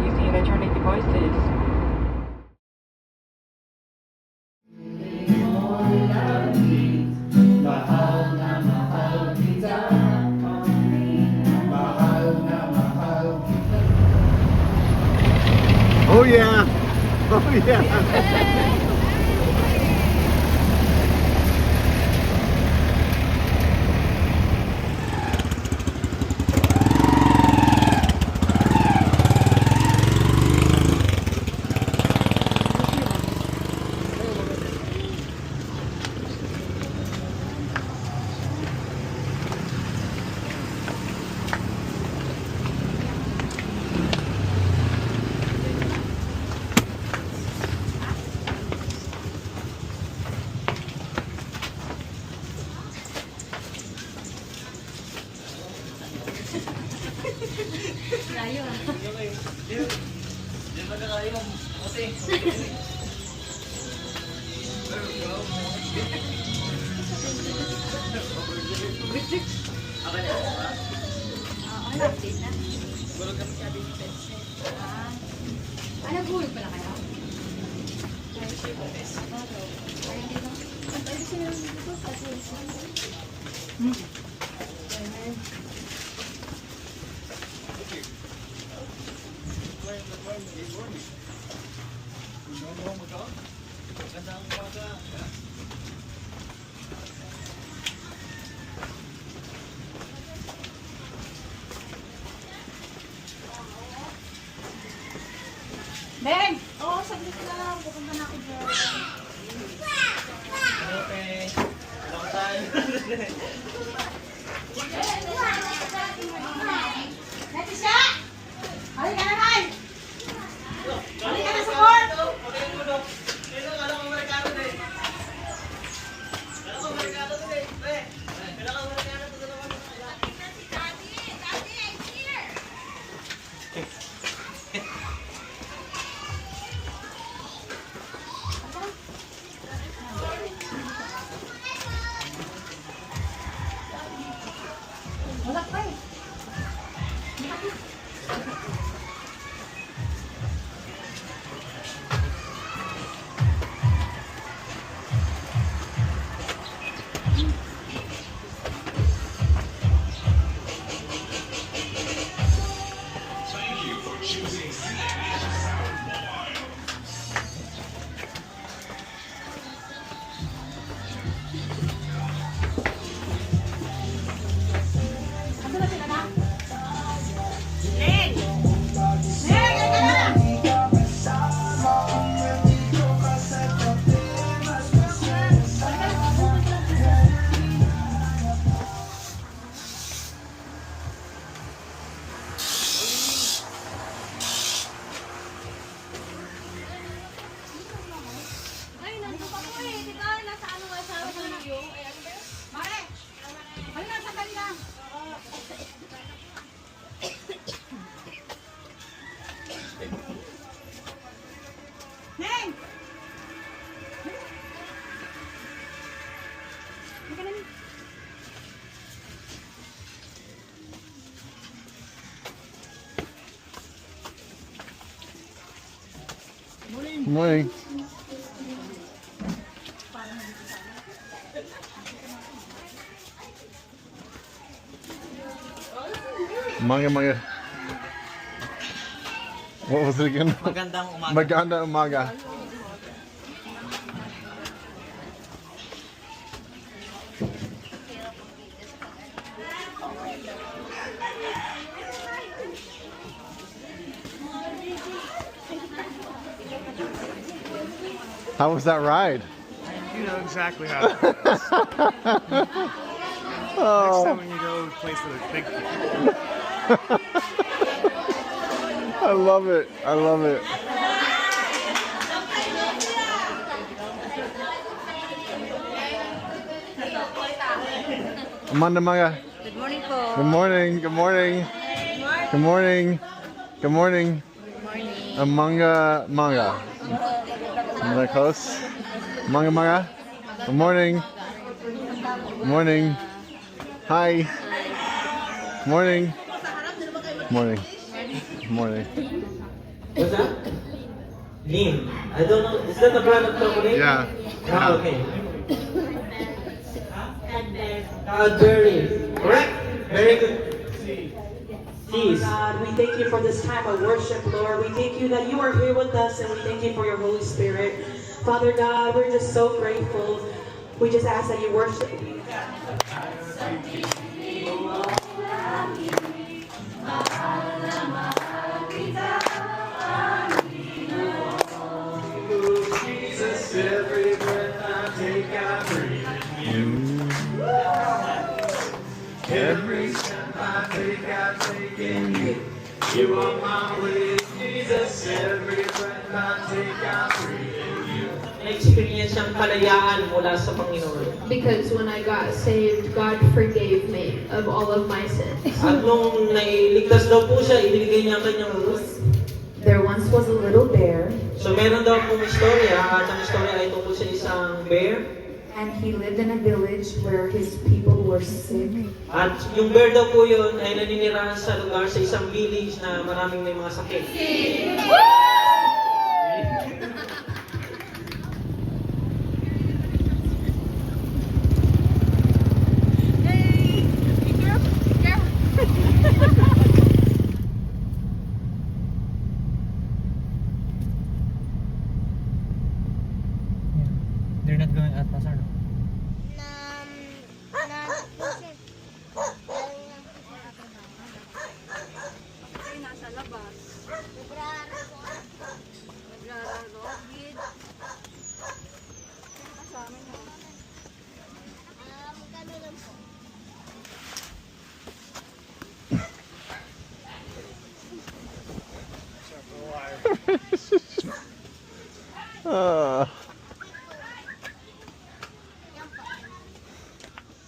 using electronic devices. Oh yeah! Oh yeah! Ano, gulog pala kayo? Beng! Oo, saglit lang. Pupunta na ako dyan. Okay. Long time. Natisha! Halika na, Nay! Halika na sa court! Wala pa eh. Asa na sila na? Len! Len, halika na! Ay, nandito pa po eh. Di ba? Nasa ano nga sa video? Ay, ano ba yun? Mare! Ay, nasa kanila. Neng! Halika na, Neng. Morning. Manga. What was it again? Magandang umaga. Maganda umaga. How was that ride? You know exactly how it is. Next Oh, time when you go to a place with a big I love it. I love it. Amanda Manga. Good morning po. Good morning. Good morning. Good morning. Good morning. Amanga Manga. Am I close? Manga. Good morning. Good morning. Hi. Good morning. Good morning. Good morning. What's that? Lean. I don't know. Is that the brand of chocolate? Yeah. Ah, okay. Cadbury. Correct? Very good. Cheese. God, we thank you for this time of worship, Lord. We thank you that you are here with us, and we thank you for your Holy Spirit. Father God, we're just so grateful. We just ask that you worship. Jesus, every breath I take, I breathe in you. Every step I take in you. You are my way, Jesus. Every breath I take, I breathe in you. Na-experience ang kalayaan mula sa Panginoon. Because when I got saved, God forgave me of all of my sins. At nung nailigtas daw po siya, ibinigay niya ang kanyang Ruth. There once was a little bear, So meron daw pong istorya, at ang istorya ay tungkol sa isang bear. and he lived in a village where his people were sick. At yung bear daw po yun ay naninirahan sa lugar, sa isang village na maraming may mga sakit. They're not going at Pasar, no? Kasi nasa labas. Nagrararo. Gid. Kasama niyo.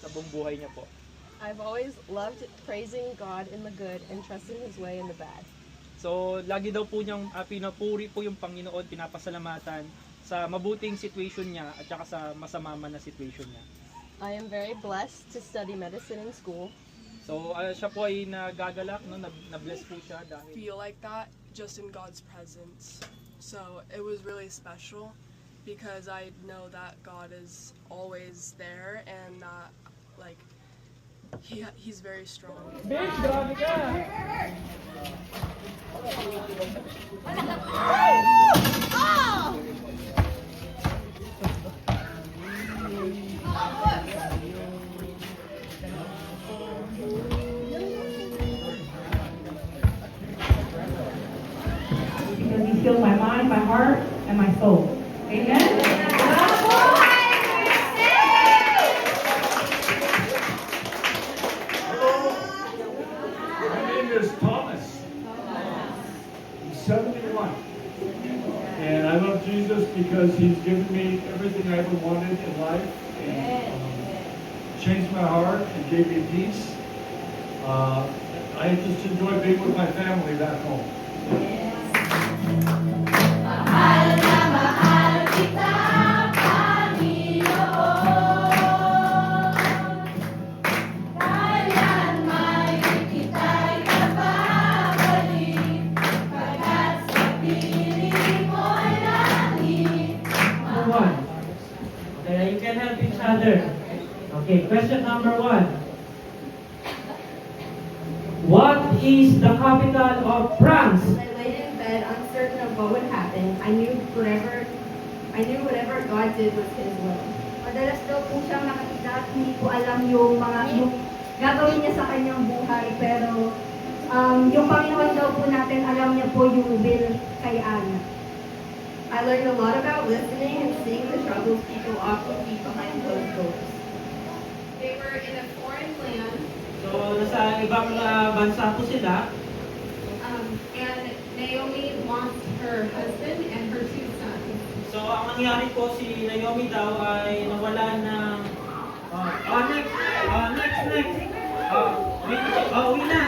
Sa buong buhay niya po. I've always loved praising God in the good and trusting His way in the bad. So, lagi daw po niyang pinapuri po yung Panginoon, pinapasalamatan sa mabuting situation niya at saka sa masama man na situation niya. I am very blessed to study medicine in school. So, siya po ay nagagalak, no? Na-bless po siya dahil feel like that just in God's presence. So it was really special because I know that God is always there and that like he's very strong. Because he fills my mind, my heart, and my soul. Amen? My name is Thomas. I'm 71. And I love Jesus because he's given me everything I ever wanted in life. And changed my heart and gave me peace. I just enjoy being with my family back home. Okay, you can help each other. Okay, question number 1. What is the capital of France? As I laid in bed, uncertain of what would happen, I knew whatever God did was His will. Madalas daw po siyang nakatidat, hindi po alam yung gagawin niya sa kanyang buhay, pero yung Panginoon daw po natin, alam niya po yung will kay Ana. I learned a lot about listening and seeing the troubles people often keep behind closed doors. They were in a foreign land, So, nasa ibang bansa po sila. and Naomi lost her husband and her 2 sons. So, ang nangyari po si Naomi daw ay nawala ng... next. Uwi na.